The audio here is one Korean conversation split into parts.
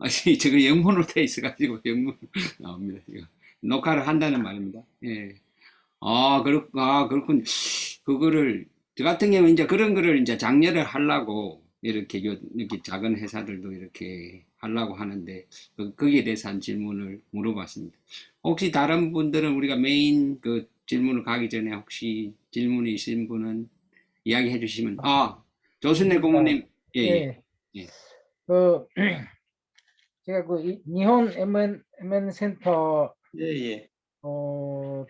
저거 영문으로 돼 있어가지고 영문 나옵니다. 이거. 녹화를 한다는 말입니다. 예. 그렇군. 그거를, 저 같은 경우는 이제 그런 거를 이제 장려를 하려고, 이렇게 작은 회사들도 이렇게 하려고 하는데, 거기에 대해서 한 질문을 물어봤습니다. 혹시 다른 분들은 우리가 메인 그 질문을 가기 전에 혹시 질문이 있으신 분은 이야기해 주시면, 조순래 아, 고모님, 예, 예, 예, 예. 그 제가 그 일본 MN 센터 예, 예.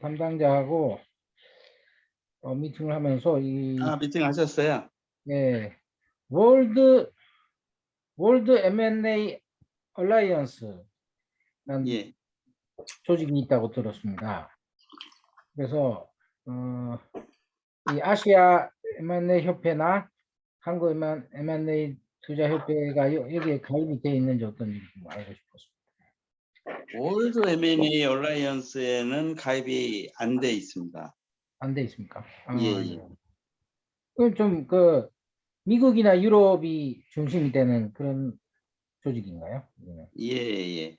담당자하고 미팅을 하면서 미팅 하셨어요? 예, 월드 M&A 얼라이언스라는 예. 조직이 있다고 들었습니다. 그래서 이 아시아 M&A 협회나 한국 M&A 투자 협회가 여기에 가입이 되어 있는지 어떤지 좀 알고 싶었습니다. 월드 M&A 얼라이언스에는 가입이 안 돼 있습니다. 안 돼 있습니까? 예, 예. 그럼 좀 미국이나 유럽이 중심이 되는 그런 조직인가요? 예, 예.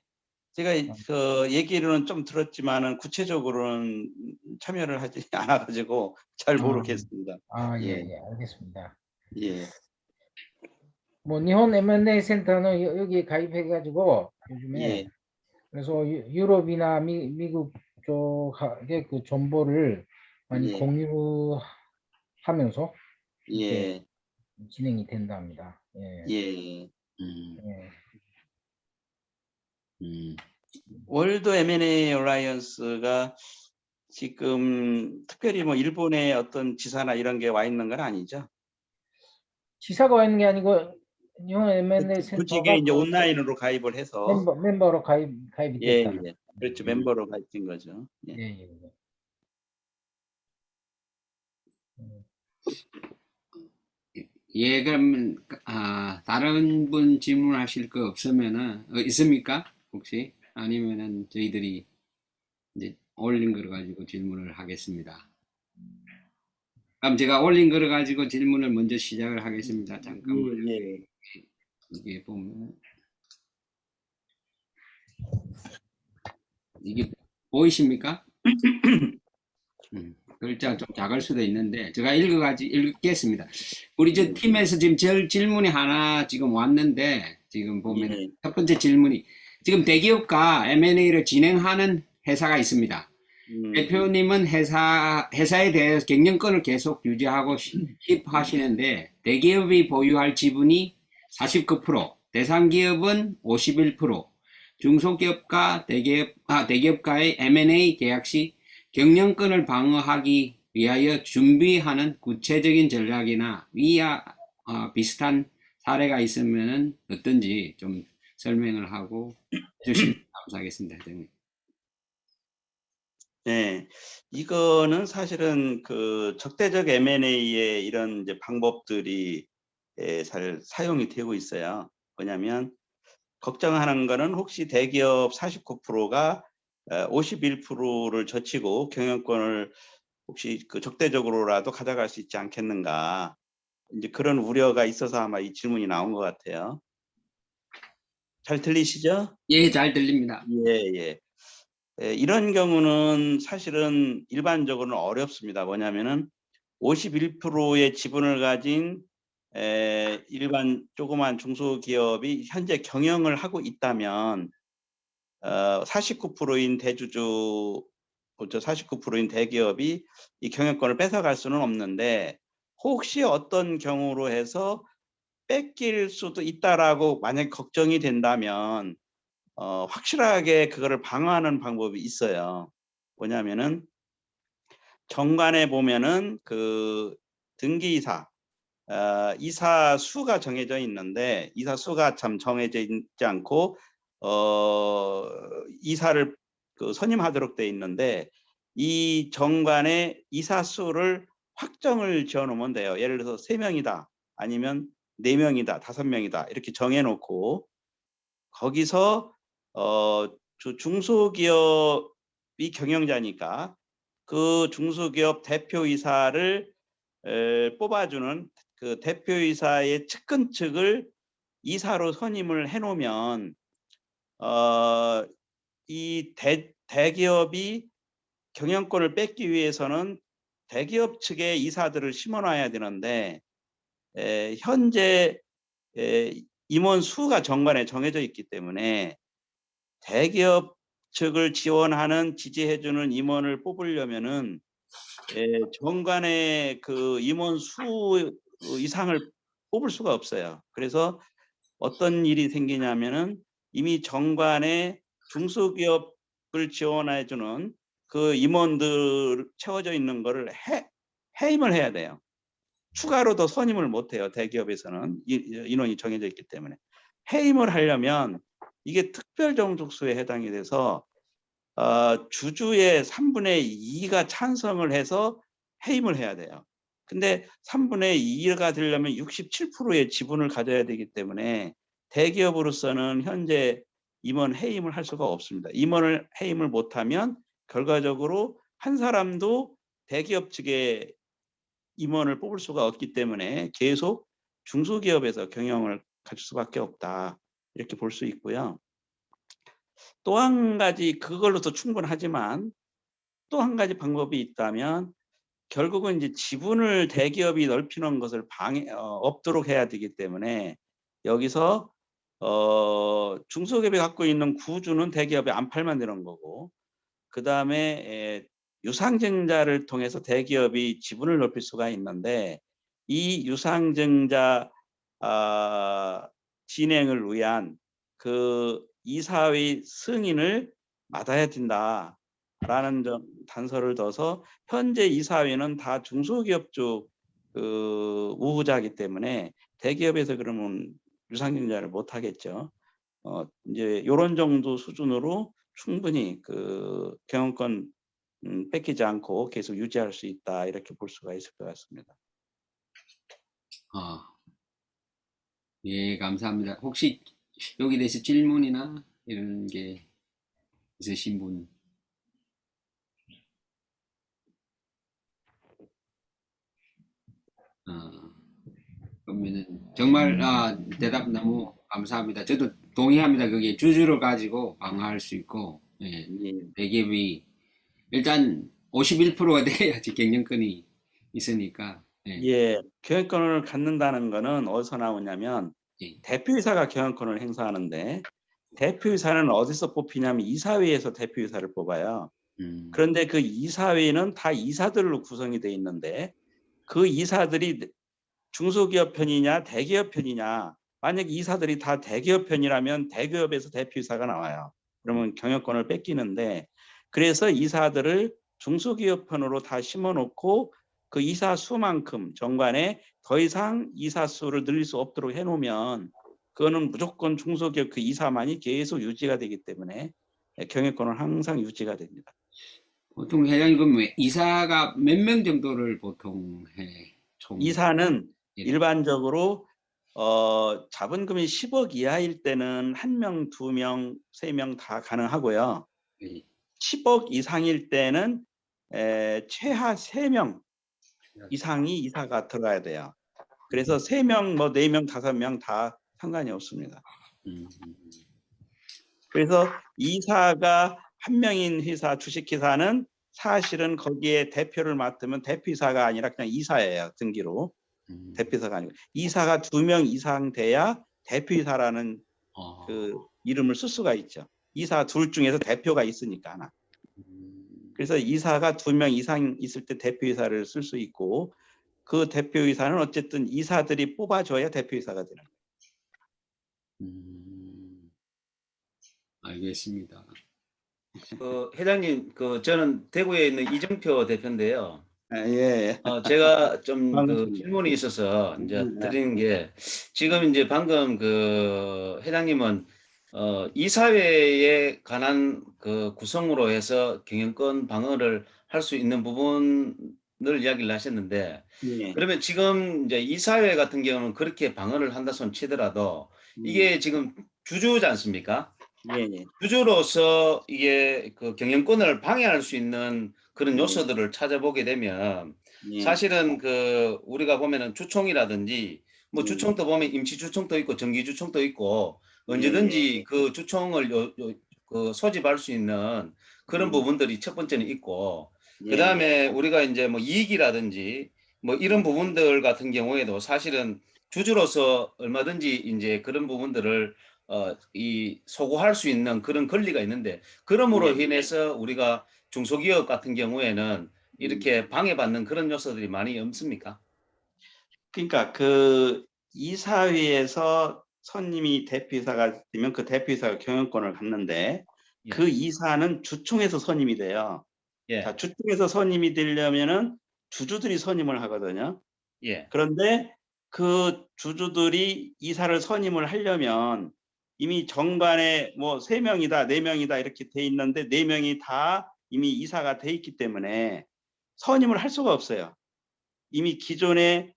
제가 그 얘기로는 좀 들었지만은 구체적으로는 참여를 하지 않아가지고 잘 모르겠습니다. 예, 예, 예, 알겠습니다. 예, 뭐 일본 M&A 센터는 여기에 가입해가지고 요즘에 예, 그래서 유럽이나 미국 쪽의 그 정보를 많이 예, 공유하면서 이렇게 예, 진행이 된답니다. 예, 예. 예. 음. 월드 M&A 얼라이언스가 지금 특별히 뭐 일본의 어떤 지사나 이런 게 와 있는 건 아니죠? 지사가 와 있는 게 아니고 일본 M&A 조직에 센터가 이제 온라인으로 가입을 해서 멤버로 가입이 예, 됐다는. 예. 그렇죠. 음. 멤버로 가입된 거죠. 예. 예, 예, 예. 예, 그러면, 다른 분 질문하실 거 없으면은, 있습니까? 혹시? 아니면은 저희들이 이제 올린 거를 가지고 질문을 하겠습니다. 그럼 제가 올린 거를 가지고 질문을 먼저 시작을 하겠습니다. 잠깐만. 예, 예. 이게 보면, 이게 보이십니까? 글자가 좀 작을 수도 있는데, 제가 읽겠습니다. 우리 저 팀에서 지금 질문이 하나 지금 왔는데, 지금 보면 예. 첫 번째 질문이, 지금 대기업과 M&A를 진행하는 회사가 있습니다. 대표님은 회사에 대해서 경영권을 계속 유지하고 싶하시는데, 대기업이 보유할 지분이 49%, 대상기업은 51%, 중소기업과 대기업과의 M&A 계약 시 경영권을 방어하기 위하여 준비하는 구체적인 전략이나 이와 비슷한 사례가 있으면 어떤지 좀 설명을 하고 주시면 감사하겠습니다, 회장님. 네, 이거는 사실은 그 적대적 M&A의 이런 이제 방법들이 잘 사용이 되고 있어요. 뭐냐면 걱정하는 거는 혹시 대기업 49%가 51%를 젖히고 경영권을 혹시 그 적대적으로라도 가져갈 수 있지 않겠는가. 이제 그런 우려가 있어서 아마 이 질문이 나온 것 같아요. 잘 들리시죠? 예, 잘 들립니다. 예, 예. 이런 경우는 사실은 일반적으로는 어렵습니다. 뭐냐면은 51%의 지분을 가진 일반 조그만 중소기업이 현재 경영을 하고 있다면 49%인 대주주, 49%인 대기업이 이 경영권을 뺏어갈 수는 없는데 혹시 어떤 경우로 해서 뺏길 수도 있다라고 만약 걱정이 된다면 확실하게 그거를 방어하는 방법이 있어요. 뭐냐면은 정관에 보면은 그 등기이사, 이사 수가 정해져 있는데 이사 수가 참 정해져 있지 않고 이사를 그 선임하도록 돼 있는데 이 정관에 이사 수를 확정을 지어 놓으면 돼요. 예를 들어서 3명이다 아니면 4명이다 5명이다 이렇게 정해 놓고 거기서 중소기업이 경영자니까 그 중소기업 대표이사를 뽑아주는 그 대표이사의 측근 측을 이사로 선임을 해놓으면 이 대기업이 경영권을 뺏기 위해서는 대기업 측에 이사들을 심어놔야 되는데 현재 임원 수가 정관에 정해져 있기 때문에 대기업 측을 지원하는 지지해주는 임원을 뽑으려면은 정관의 그 임원 수 이상을 뽑을 수가 없어요. 그래서 어떤 일이 생기냐면은 이미 정관에 중소기업을 지원해주는 그 임원들 채워져 있는 거를 해임을 해야 돼요. 추가로 더 선임을 못 해요. 대기업에서는 인원이 정해져 있기 때문에. 해임을 하려면 이게 특별정족수에 해당이 돼서 주주의 3분의 2가 찬성을 해서 해임을 해야 돼요. 근데 3분의 2가 되려면 67%의 지분을 가져야 되기 때문에 대기업으로서는 현재 임원 해임을 할 수가 없습니다. 임원을 해임을 못하면 결과적으로 한 사람도 대기업 측에 임원을 뽑을 수가 없기 때문에 계속 중소기업에서 경영을 가질 수밖에 없다. 이렇게 볼 수 있고요. 또 한 가지 그걸로도 충분하지만 또 한 가지 방법이 있다면 결국은 이제 지분을 대기업이 넓히는 것을 없도록 해야 되기 때문에 여기서 중소기업이 갖고 있는 구주는 대기업에 안 팔면 되는 거고 그 다음에 유상증자를 통해서 대기업이 지분을 넓힐 수가 있는데 이 유상증자 진행을 위한 그 이사의 승인을 받아야 된다라는 단서를 둬서 현재 이사회는 다 중소기업 쪽 우호자이기 때문에 대기업에서 그러면 유상증자를 못 하겠죠. 이제 이런 정도 수준으로 충분히 그 경영권 뺏기지 않고 계속 유지할 수 있다 이렇게 볼 수가 있을 것 같습니다. 예, 감사합니다. 혹시 여기 대해서 질문이나 이런 게 있으신 분? 그러면은 정말 대답 너무 감사합니다. 저도 동의합니다. 그게 주주를 가지고 방어할 수 있고 대기업이 일단 51%가 돼야지 경영권이 있으니까. 경영권을 갖는다는 거는 어디서 나오냐면 대표이사가 경영권을 행사하는데 대표이사는 어디서 뽑히냐면 이사회에서 대표이사를 뽑아요. 그런데 그 이사회는 다 이사들로 구성이 돼 있는데 그 이사들이 중소기업 편이냐 대기업 편이냐 만약 이사들이 다 대기업 편이라면 대기업에서 대표이사가 나와요. 그러면 경영권을 뺏기는데 그래서 이사들을 중소기업 편으로 다 심어놓고 그 이사 수만큼 정관에 더 이상 이사 수를 늘릴 수 없도록 해놓으면 그거는 무조건 중소기업 그 이사만이 계속 유지가 되기 때문에 경영권은 항상 유지가 됩니다. 보통 회장님 그럼 이사가 몇 명 정도를 보통 해? 총 이사는 일반적으로 자본금이 10억 이하일 때는 1명, 2명, 3명 다 가능하고요. 10억 이상일 때는 최하 3명 이상이 이사가 들어가야 돼요. 그래서 3명, 뭐 4명, 5명 다 상관이 없습니다. 그래서 이사가 한 명인 회사, 주식회사는 사실은 거기에 대표를 맡으면 대표이사가 아니라 그냥 이사예요. 등기로. 대표이사가 아니고. 이사가 2명 이상 돼야 대표이사라는 그 이름을 쓸 수가 있죠. 이사 둘 중에서 대표가 있으니까 하나. 그래서 이사가 2명 이상 있을 때 대표이사를 쓸 수 있고 그 대표이사는 어쨌든 이사들이 뽑아줘야 대표이사가 되는 거예요. 알겠습니다. 회장님, 저는 대구에 있는 이정표 대표인데요. 예. 제가 좀 반갑습니다. 질문이 있어서 이제 드리는 게 지금 이제 방금 회장님은 이사회에 관한 그 구성으로 해서 경영권 방어를 할 수 있는 부분을 이야기를 하셨는데 그러면 지금 이제 이사회 같은 경우는 그렇게 방어를 한다 손 치더라도 이게 지금 주주지 않습니까? 주주로서 이게 그 경영권을 방해할 수 있는 그런 요소들을 찾아보게 되면 사실은 우리가 보면은 주총이라든지 뭐 주총도 보면 임시주총도 있고 정기주총도 있고 언제든지 그 주총을 그 소집할 수 있는 그런 부분들이 첫 번째는 있고, 그 다음에 우리가 이제 뭐 이익이라든지 뭐 이런 부분들 같은 경우에도 사실은 주주로서 얼마든지 이제 그런 부분들을 이 소구할 수 있는 그런 권리가 있는데, 그러므로 인해서 우리가 중소기업 같은 경우에는 이렇게 방해받는 그런 요소들이 많이 없습니까? 그러니까 그 이사회에서 선임이 대표이사가 되면 그 대표이사가 경영권을 갖는데 예. 그 이사는 주총에서 선임이 돼요. 예. 자, 주총에서 선임이 되려면은 주주들이 선임을 하거든요. 예. 그런데 그 주주들이 이사를 선임을 하려면 이미 정관에 뭐 3명이다, 4명이다 이렇게 돼 있는데 4명이 다 이미 이사가 돼 있기 때문에 선임을 할 수가 없어요. 이미 기존의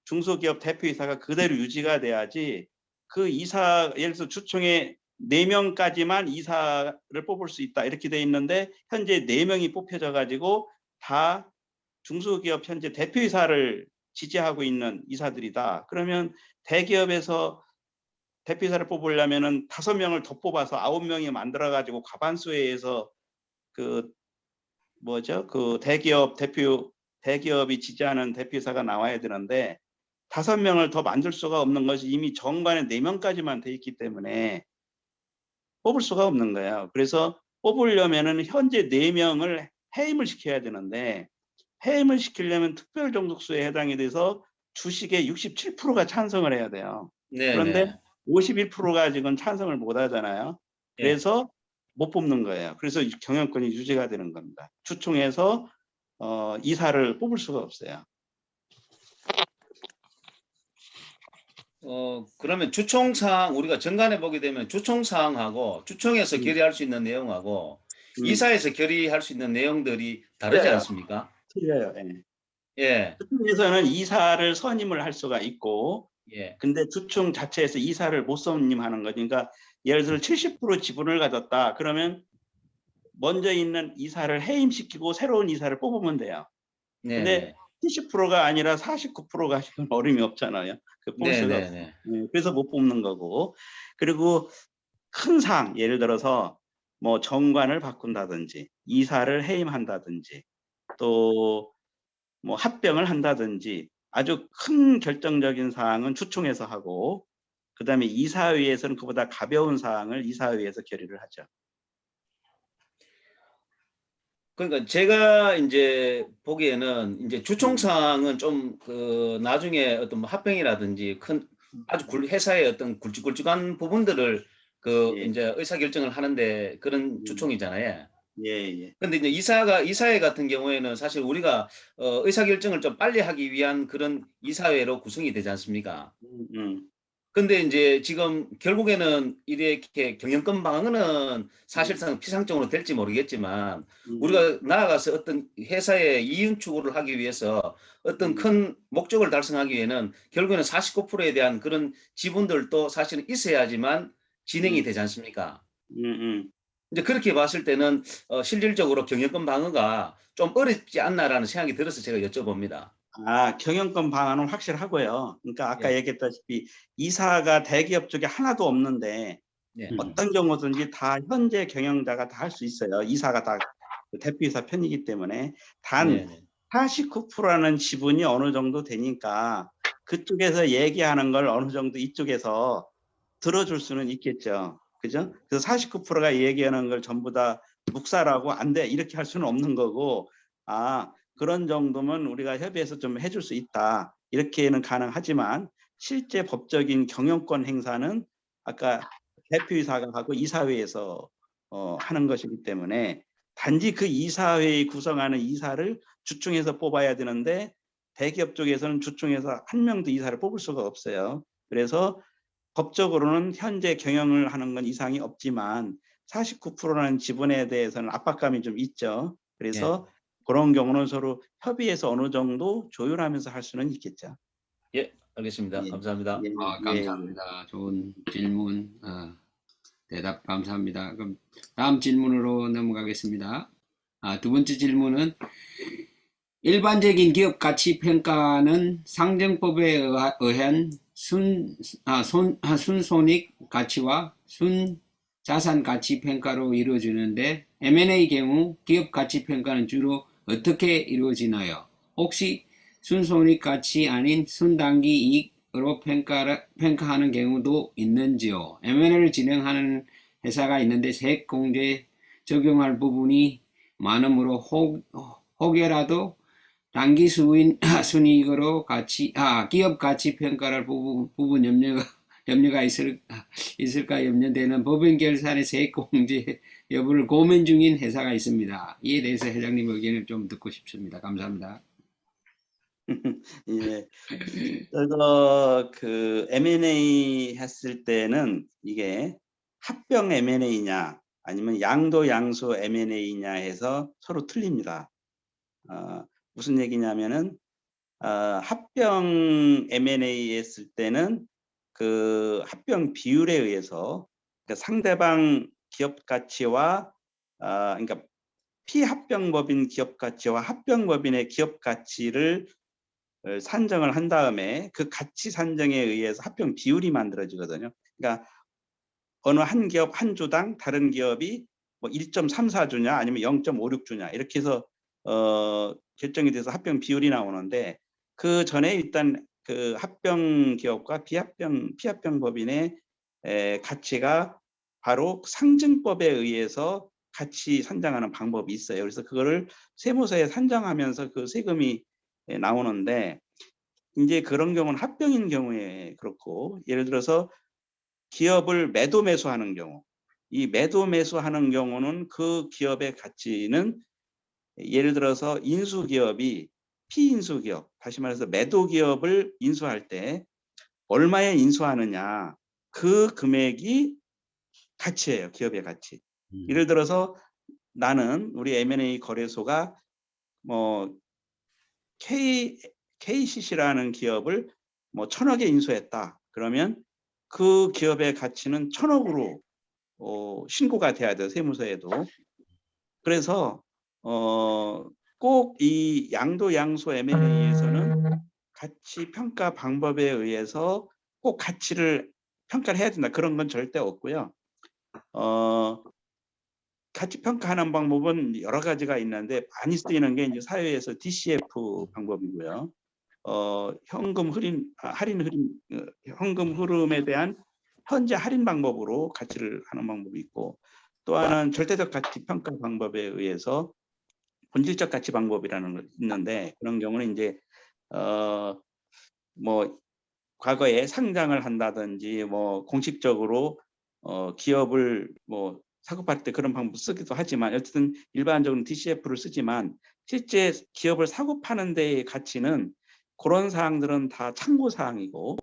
중소기업 대표이사가 그대로 유지가 돼야지 그 이사, 예를 들어서 주총에 4명까지만 이사를 뽑을 수 있다 이렇게 돼 있는데 현재 4명이 뽑혀져 가지고 다 중소기업 현재 대표이사를 지지하고 있는 이사들이다. 그러면 대기업에서 대표이사를 뽑으려면은 5명을 더 뽑아서 9명이 만들어 가지고 과반수회에서 그 뭐죠? 그 대기업이 지지하는 대표이사가 나와야 되는데 5명을 더 만들 수가 없는 것이 이미 정관에 4명까지만 돼 있기 때문에 뽑을 수가 없는 거예요. 그래서 뽑으려면은 현재 4명을 해임을 시켜야 되는데 해임을 시키려면 특별종족수에 해당이 돼서 주식의 67%가 찬성을 해야 돼요. 네, 그런데 네. 51%가 지금 찬성을 못 하잖아요. 예. 그래서 못 뽑는 거예요. 그래서 경영권이 유지가 되는 겁니다. 주총에서 이사를 뽑을 수가 없어요. 그러면 주총사항, 우리가 정관에 보게 되면 주총사항하고 주총에서 결의할 수 있는 내용하고 이사에서 결의할 수 있는 내용들이 다르지 틀려요. 않습니까? 틀려요. 예. 예. 주총에서는 이사를 선임을 할 수가 있고 예. 근데 주총 자체에서 이사를 못 선임하는 거죠. 그러니까 예를 들어 70% 지분을 가졌다. 그러면 먼저 있는 이사를 해임시키고 새로운 이사를 뽑으면 돼요. 네, 근데 네. 70%가 아니라 49%가 지금 어림이 없잖아요. 그 뽑을 네, 수가 네, 없어요. 네. 그래서 못 뽑는 거고. 그리고 큰 사항, 예를 들어서 뭐 정관을 바꾼다든지 이사를 해임한다든지 또 뭐 합병을 한다든지 아주 큰 결정적인 사항은 주총에서 하고 그다음에 이사회에서는 그보다 가벼운 사항을 이사회에서 결의를 하죠. 그러니까 제가 이제 보기에는 이제 주총사항은 좀 그 나중에 어떤 뭐 합병이라든지 큰 아주 회사의 어떤 굵직굵직한 부분들을 그 예. 이제 의사결정을 하는데 그런 주총이잖아요. 예, 예. 근데 이제 이사회 같은 경우에는 사실 우리가 의사결정을 좀 빨리 하기 위한 그런 이사회로 구성이 되지 않습니까? 근데 이제 지금 결국에는 이렇게 경영권 방어는 사실상 피상적으로 될지 모르겠지만 우리가 나아가서 어떤 회사의 이윤 추구를 하기 위해서 어떤 큰 목적을 달성하기 위해는 결국에는 49%에 대한 그런 지분들도 사실은 있어야지만 진행이 되지 않습니까? 이제 그렇게 봤을 때는 실질적으로 경영권 방어가 좀 어렵지 않나라는 생각이 들어서 제가 여쭤봅니다. 경영권 방안은 확실하고요. 그러니까 아까 예. 얘기했다시피 이사가 대기업 쪽에 하나도 없는데 네. 어떤 경우든지 다 현재 경영자가 다 할 수 있어요. 이사가 다 대표이사 편이기 때문에 단 네네. 49%라는 지분이 어느 정도 되니까 그쪽에서 얘기하는 걸 어느 정도 이쪽에서 들어줄 수는 있겠죠. 그죠? 그래서 49%가 얘기하는 걸 전부 다 묵살하고 안 돼 이렇게 할 수는 없는 거고 그런 정도면 우리가 협의해서 좀 해줄 수 있다. 이렇게는 가능하지만 실제 법적인 경영권 행사는 아까 대표이사가 하고 이사회에서 하는 것이기 때문에 단지 그 이사회의 구성하는 이사를 주총에서 뽑아야 되는데 대기업 쪽에서는 주총에서 한 명도 이사를 뽑을 수가 없어요. 그래서 법적으로는 현재 경영을 하는 건 이상이 없지만 49%라는 지분에 대해서는 압박감이 좀 있죠. 그래서 그런 경우는 서로 협의해서 어느 정도 조율하면서 할 수는 있겠죠. 예, 알겠습니다. 예. 감사합니다. 감사합니다. 좋은 질문, 대답 감사합니다. 그럼 다음 질문으로 넘어가겠습니다. 두 번째 질문은 일반적인 기업 가치 평가는 상정법에 의한 순손익 가치와 순자산 가치 평가로 이루어지는데 M&A 경우 기업 가치 평가는 주로 어떻게 이루어지나요? 혹시 순손익 가치 아닌 순단기 이익으로 평가하는 경우도 있는지요? M&A를 진행하는 회사가 있는데 세액공제 적용할 부분이 많으므로 혹여라도 단기 순이익으로 기업 가치 평가를 부분 염려가 있을까 염려되는 법인 결산의 세액 공제 여부를 고민 중인 회사가 있습니다. 이에 대해서 회장님 의견을 좀 듣고 싶습니다. 감사합니다. 예. 그 M&A 했을 때는 이게 합병 M&A냐 아니면 양도 양수 M&A냐 해서 서로 틀립니다. 무슨 얘기냐면은 합병 M&A 했을 때는 그 합병 비율에 의해서 그러니까 상대방 기업 가치와 그러니까 피합병법인 기업 가치와 합병법인의 기업 가치를 산정을 한 다음에 그 가치 산정에 의해서 합병 비율이 만들어지거든요. 그러니까 어느 한 기업 한 주당 다른 기업이 뭐 1.34주냐 아니면 0.56주냐 이렇게 해서 결정이 돼서 합병 비율이 나오는데 그 전에 일단 그 합병 기업과 피합병 법인의 가치가 바로 상증법에 의해서 가치 산정하는 방법이 있어요. 그래서 그거를 세무서에 산정하면서 그 세금이 나오는데 이제 그런 경우는 합병인 경우에 그렇고 예를 들어서 기업을 매도 매수하는 경우 이 매도 매수하는 경우는 그 기업의 가치는 예를 들어서 인수기업이 피인수기업 다시 말해서 매도기업을 인수할 때 얼마에 인수하느냐 그 금액이 가치예요. 기업의 가치. 예를 들어서 나는 우리 M&A 거래소가 뭐 KCC라는 기업을 뭐 1,000억에 인수했다. 그러면 그 기업의 가치는 1,000억으로 신고가 돼야 돼요. 세무서에도. 그래서 꼭 이 양도 양수 M&A에서는 가치 평가 방법에 의해서 꼭 가치를 평가를 해야 된다. 그런 건 절대 없고요. 가치 평가하는 방법은 여러 가지가 있는데 많이 쓰이는 게 이제 사회에서 DCF 방법이고요. 현금 흐름에 대한 현재 할인 방법으로 가치를 하는 방법이 있고 또 하나는 절대적 가치 평가 방법에 의해서 본질적 가치 방법이라는 게 있는데 그런 경우는 이제 뭐 과거에 상장을 한다든지 뭐 공식적으로 기업을 뭐 사고팔 때 그런 방법 쓰기도 하지만 어쨌든 일반적으로 DCF를 쓰지만 실제 기업을 사고 파는 데의 가치는 그런 사항들은 다 참고 사항이고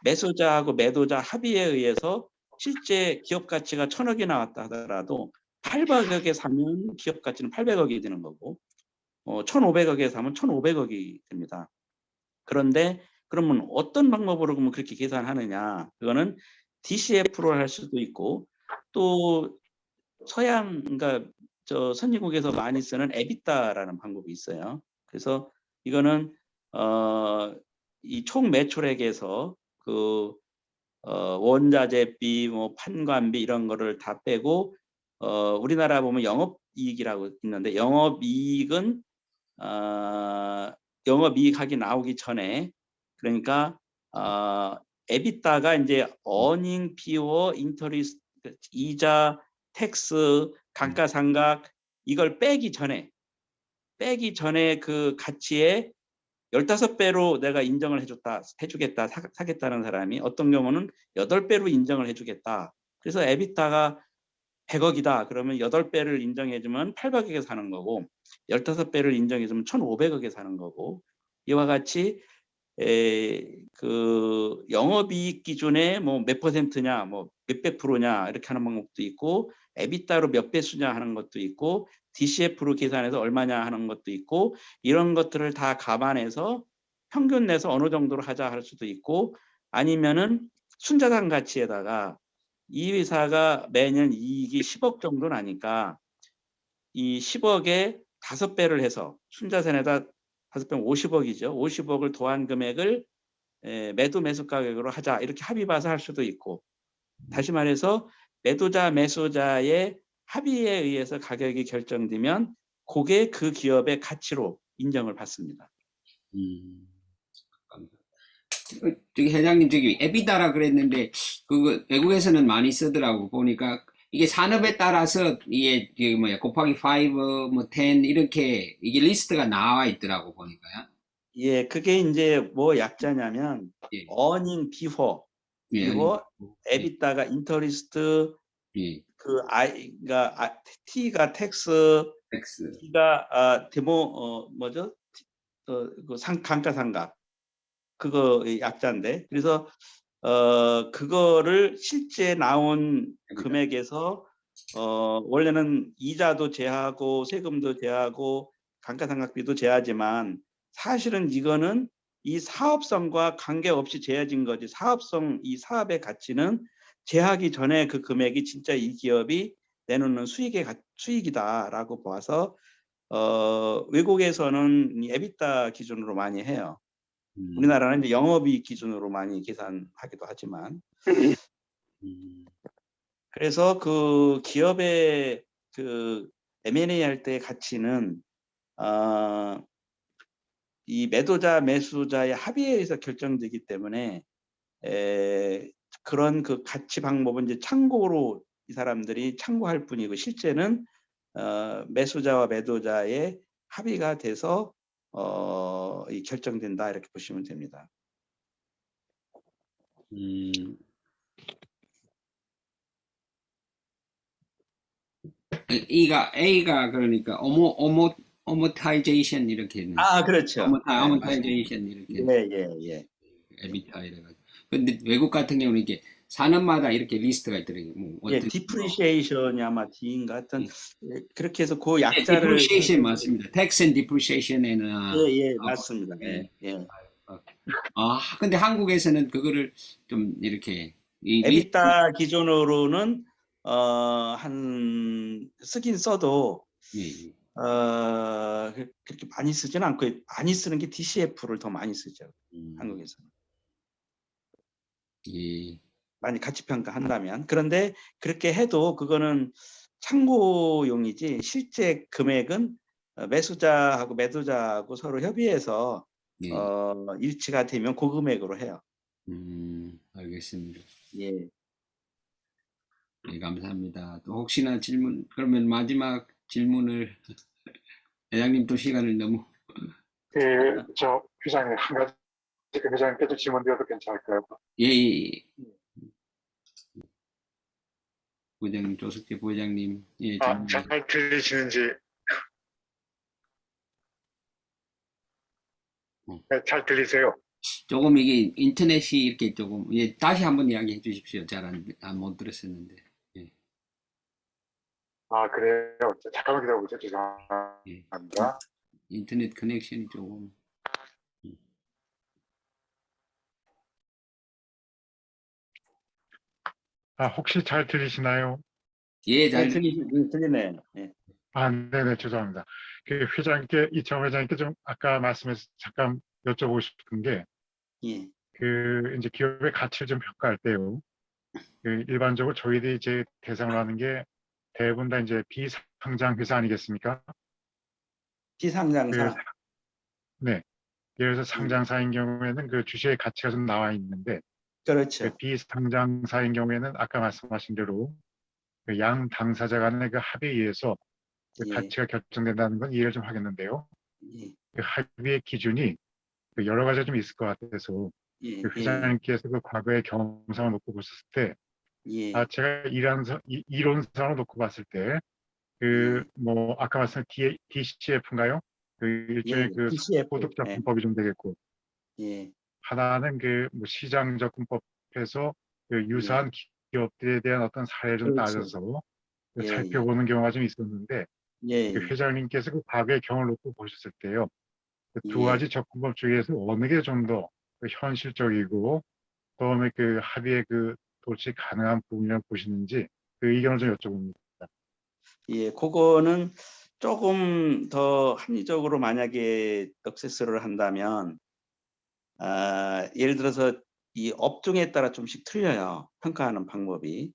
매수자하고 매도자 합의에 의해서 실제 기업 가치가 1,000억이 나왔다 하더라도 800억에 사면 기업 가치는 800억이 되는 거고 1,500억에 사면 1,500억이 됩니다. 그런데 그러면 어떤 방법으로 그러면 그렇게 계산하느냐? 그거는 DCF로 할 수도 있고 또 그러니까 선진국에서 많이 쓰는 에비타라는 방법이 있어요. 그래서 이거는 이 총 매출액에서 그 원자재비, 뭐 판관비 이런 거를 다 빼고 우리나라 보면 영업이익이라고 있는데 영업이익은 영업이익하기 나오기 전에 그러니까 에비타가 이제 어닝 비워 인터리스트 이자 텍스 감가상각 이걸 빼기 전에 그 가치에 15배로 내가 인정을 해주겠다 사겠다는 사람이 어떤 경우는 8배로 인정을 해주겠다. 그래서 에비타가 100억이다. 그러면 8배를 인정해주면 800억에 사는 거고 15배를 인정해주면 1,500억에 사는 거고 이와 같이 그 영업이익 기준에 뭐 몇 퍼센트냐 뭐 몇백 프로냐 이렇게 하는 방법도 있고 에비타로 몇 배수냐 하는 것도 있고 DCF로 계산해서 얼마냐 하는 것도 있고 이런 것들을 다 감안해서 평균 내서 어느 정도로 하자 할 수도 있고 아니면은 순자산 가치에다가 이 회사가 매년 이익이 10억 정도 나니까 이 10억에 5배를 해서 순자산에다 5배면 50억이죠. 50억을 더한 금액을 매도 매수 가격으로 하자 이렇게 합의 봐서 할 수도 있고, 다시 말해서 매도자 매수자의 합의에 의해서 가격이 결정되면 그게 그 기업의 가치로 인정을 받습니다. 저기 회장님 저기 에비다라 그랬는데 그거 외국에서는 많이 쓰더라고 보니까 이게 산업에 따라서 이게 뭐야 곱하기 5, 뭐 10 이렇게 이게 리스트가 나와 있더라고 보니까요. 예, 그게 이제 뭐 약자냐면 예. earning before, 예, 그리고 예, 에비타가 인터리스트, 예, 그 I가 T가 텍스, X, T가 데모 뭐죠? 그 감가상각, 그거 약자인데, 그래서 그거를 실제 나온 금액에서 원래는 이자도 제하고 세금도 제하고 감가상각비도 제하지만 사실은 이거는 이 사업성과 관계없이 제해진 거지, 사업성, 이 사업의 가치는 제하기 전에 그 금액이 진짜 이 기업이 내놓는 수익이다라고 봐서 외국에서는 이 에비타 기준으로 많이 해요. 우리나라는 이제 영업이익 기준으로 많이 계산하기도 하지만, 그래서 그 기업의 그 M&A 할 때의 가치는 이 매도자 매수자의 합의에 의해서 결정되기 때문에 그런 그 가치 방법은 이제 참고로 이 사람들이 참고할 뿐이고, 실제는 매수자와 매도자의 합의가 돼서 이 결정된다 이렇게 보시면 됩니다. A가 그러니까 어모타이제이션 이렇게 있는 그렇죠. 어모타이제이션 이렇게 예. 에비타 이래가지고 근데 외국 같은 경우는 이게 산업마다 이렇게 리스트가 있더라고요. 뭐 예, 어떤 디프리시에이션이 아마 D인가 하여튼 예. 그렇게 해서 그 약자를 depreciation 맞습니다. tax and depreciation에는 예, 맞습니다. 예. 근데 한국에서는 그거를 좀 이렇게 에비타 기준으로는 한 쓰긴 써도 예. 그렇게 많이 쓰지는 않고, 많이 쓰는 게 DCF를 더 많이 쓰죠. 한국에서는. 예. 많이 가치 평가한다면. 그런데 그렇게 해도 그거는 참고용이지 실제 금액은 매수자하고 매도자하고 서로 협의해서 예. 일치가 되면 그 금액으로 해요. 알겠습니다. 예. 네, 감사합니다. 또 혹시나 질문, 그러면 마지막 질문을 회장님 또 시간을 너무 저 회장님, 한 가지 회장님께도 질문 드려도 괜찮을까요? 예. 부장님, 조석재 부장님, 예, 질문. 잘 들리시는지. 네, 잘 들리세요? 조금 이게 인터넷이 이렇게 조금 다시 한번 이야기해 주십시오. 잘 못 들었었는데. 예. 그래요? 잠깐만 기다려보세요. 예. 죄송합니다. 인터넷 커넥션이 조금. 혹시 잘 들리시나요? 예, 예, 잘 들리네요. 예. 네네, 죄송합니다. 이창호 회장님께 좀 아까 말씀해서 잠깐 여쭤보고 싶은 게, 예. 이제 기업의 가치를 좀 평가할 때요. 일반적으로 저희들이 이제 대상으로 하는 게 대부분 다 이제 비상장 회사 아니겠습니까? 비상장사. 네. 예를 들어서 상장사인 경우에는 그 주식의 가치가 좀 나와 있는데, 그렇죠. 비상장사인 경우에는 아까 말씀하신 대로 그 양 당사자 간의 그 합의에 의해서 그 예. 가치가 결정된다는 건 이해를 좀 하겠는데요. 예. 그 합의의 기준이 그 여러 가지가 좀 있을 것 같아서 예. 그 회장님께서 그 과거의 경험상을 놓고 보셨을 때, 예. 제가 이론상으로 놓고 봤을 때, 뭐 아까 말씀한 DCF인가요? 그 일종의 그 DCF. 소득 접근법이 좀 되겠고, 예. 하나는 그 뭐 시장 접근법에서 그 유사한 기업들에 대한 어떤 사례를 좀 그렇죠. 따져서 예. 살펴보는 경우가 좀 있었는데, 예. 그 회장님께서 그 과거의 경험을 놓고 보셨을 때요, 그 두 예. 가지 접근법 중에서 어느 게 좀 더 현실적이고 그다음에 그 합의에 그 도출이 가능한 부분이라고 보시는지 그 의견을 좀 여쭤봅니다. 예, 그거는 조금 더 합리적으로 만약에 액세스를 한다면 예를 들어서 이 업종에 따라 좀씩 틀려요. 평가하는 방법이.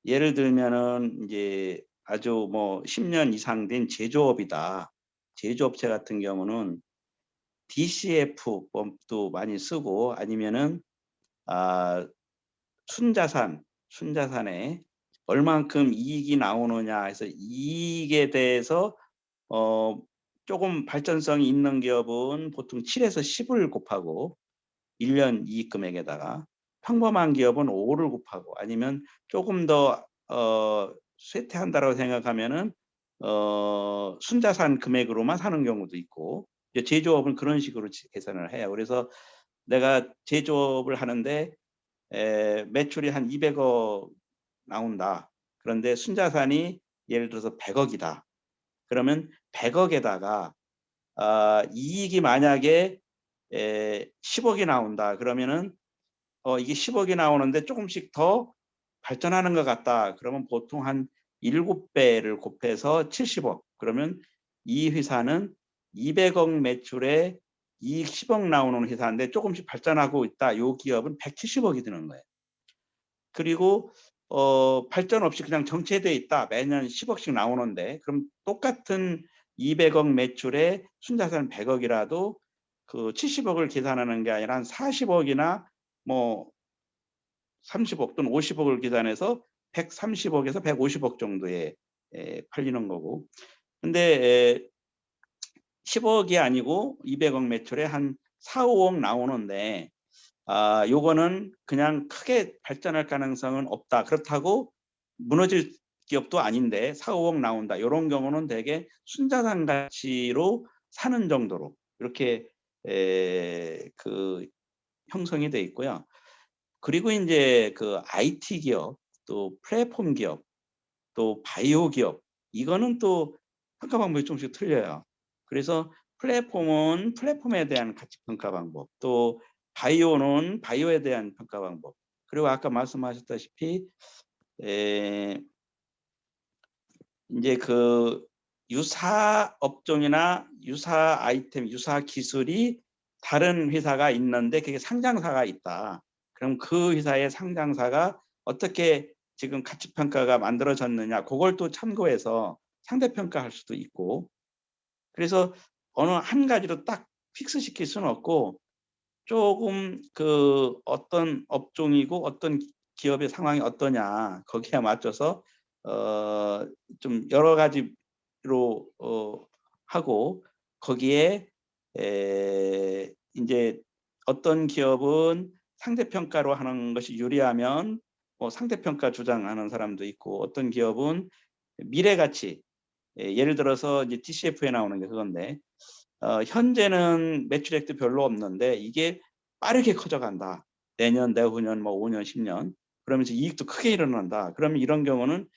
예를 들면은 이제 아주 뭐 10년 이상 된 제조업이다. 제조업체 같은 경우는 DCF 법도 많이 쓰고 아니면은 순자산에 얼만큼 이익이 나오느냐 해서 이익에 대해서 조금 발전성이 있는 기업은 보통 7에서 10을 곱하고 1년 이익 금액에다가 평범한 기업은 5를 곱하고 아니면 조금 더 쇠퇴한다라고 생각하면은 순자산 금액으로만 사는 경우도 있고 이제 제조업은 그런 식으로 계산을 해요. 그래서 내가 제조업을 하는데 매출이 한 200억 나온다. 그런데 순자산이 예를 들어서 100억이다. 그러면 100억에다가 이익이 만약에 10억이 나온다. 그러면은 이게 10억이 나오는데 조금씩 더 발전하는 것 같다. 그러면 보통 한 7배를 곱해서 70억. 그러면 이 회사는 200억 매출에 이익 10억 나오는 회사인데 조금씩 발전하고 있다. 이 기업은 170억이 드는 거예요. 그리고 발전 없이 그냥 정체돼 있다. 매년 10억씩 나오는데 그럼 똑같은 200억 매출에 순자산 100억이라도 그 70억을 계산하는 게 아니라 한 40억이나 뭐 30억 또는 50억을 계산해서 130억에서 150억 정도에 팔리는 거고. 근데 10억이 아니고 200억 매출에 한 4, 5억 나오는데 요거는 그냥 크게 발전할 가능성은 없다. 그렇다고 무너질 기업도 아닌데 4, 5억 나온다. 이런 경우는 대개 순자산 가치로 사는 정도로 이렇게 그 형성이 돼 있고요. 그리고 이제 그 IT 기업, 또 플랫폼 기업, 또 바이오 기업 이거는 또 평가 방법이 조금씩 틀려요. 그래서 플랫폼은 플랫폼에 대한 가치 평가 방법, 또 바이오는 바이오에 대한 평가 방법. 그리고 아까 말씀하셨다시피 이제 그 유사 업종이나 유사 아이템, 유사 기술이 다른 회사가 있는데 그게 상장사가 있다. 그럼 그 회사의 상장사가 어떻게 지금 가치평가가 만들어졌느냐 그걸 또 참고해서 상대평가할 수도 있고 그래서 어느 한 가지로 딱 픽스시킬 수는 없고 조금 그 어떤 업종이고 어떤 기업의 상황이 어떠냐 거기에 맞춰서 좀 여러 가지로 하고 거기에 이제 어떤 기업은 상대평가로 하는 것이 유리하면 상대평가 주장하는 사람도 있고 어떤 기업은 미래가치 예를 들어서 이제 DCF에 나오는 게 그건데 현재는 매출액도 별로 없는데 이게 빠르게 커져간다. 내년, 내후년, 뭐 5년, 10년 그러면서 이익도 크게 일어난다. 그러면 이런 경우는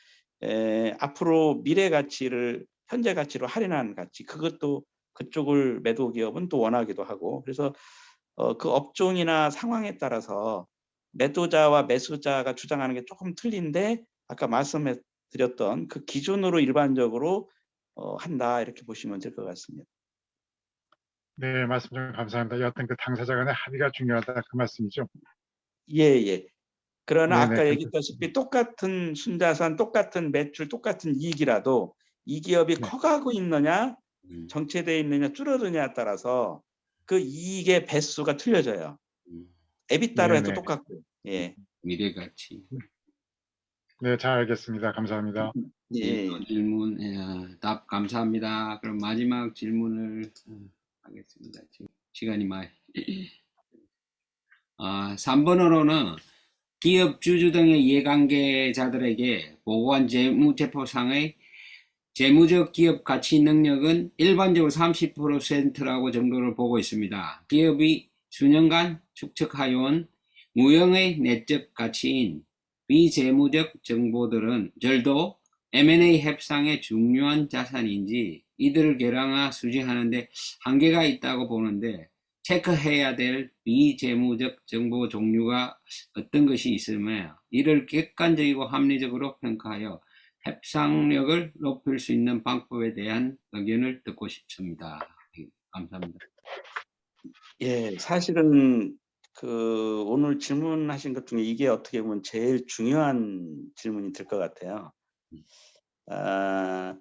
앞으로 미래 가치를 현재 가치로 할인한 가치 그것도 그쪽을 매도 기업은 또 원하기도 하고 그래서 그 업종이나 상황에 따라서 매도자와 매수자가 주장하는 게 조금 틀린데 아까 말씀해 드렸던 그 기준으로 일반적으로 한다 이렇게 보시면 될 것 같습니다. 네, 말씀 좀 감사합니다. 여하튼 그 당사자 간의 합의가 중요하다 그 말씀이죠. 예. 그러나 네네. 아까 얘기했다시피 똑같은 순자산, 똑같은 매출, 똑같은 이익이라도 이 기업이 네. 커가고 있느냐, 정체되어 있느냐, 줄어드냐에 따라서 그 이익의 배수가 틀려져요. 에비타로 해도 네네. 똑같고. 예. 미래가치. 네, 잘 알겠습니다. 감사합니다. 예. 또 질문, 답 감사합니다. 그럼 마지막 질문을 하겠습니다. 지금 시간이 많이. 3번으로는 기업 주주 등의 이해관계자들에게 보고한 재무제표상의 재무적 기업 가치 능력은 일반적으로 30%라고 정도를 보고 있습니다. 기업이 수년간 축적하여온 무형의 내적 가치인 비재무적 정보들은 절도 M&A 협상의 중요한 자산인지 이들을 개량화 수지하는 데 한계가 있다고 보는데 체크해야 될 비재무적 정보 종류가 어떤 것이 있으며 이를 객관적이고 합리적으로 평가하여 협상력을 높일 수 있는 방법에 대한 의견을 듣고 싶습니다. 감사합니다. 예, 사실은 그 오늘 질문하신 것 중에 이게 어떻게 보면 제일 중요한 질문이 될 것 같아요. 아,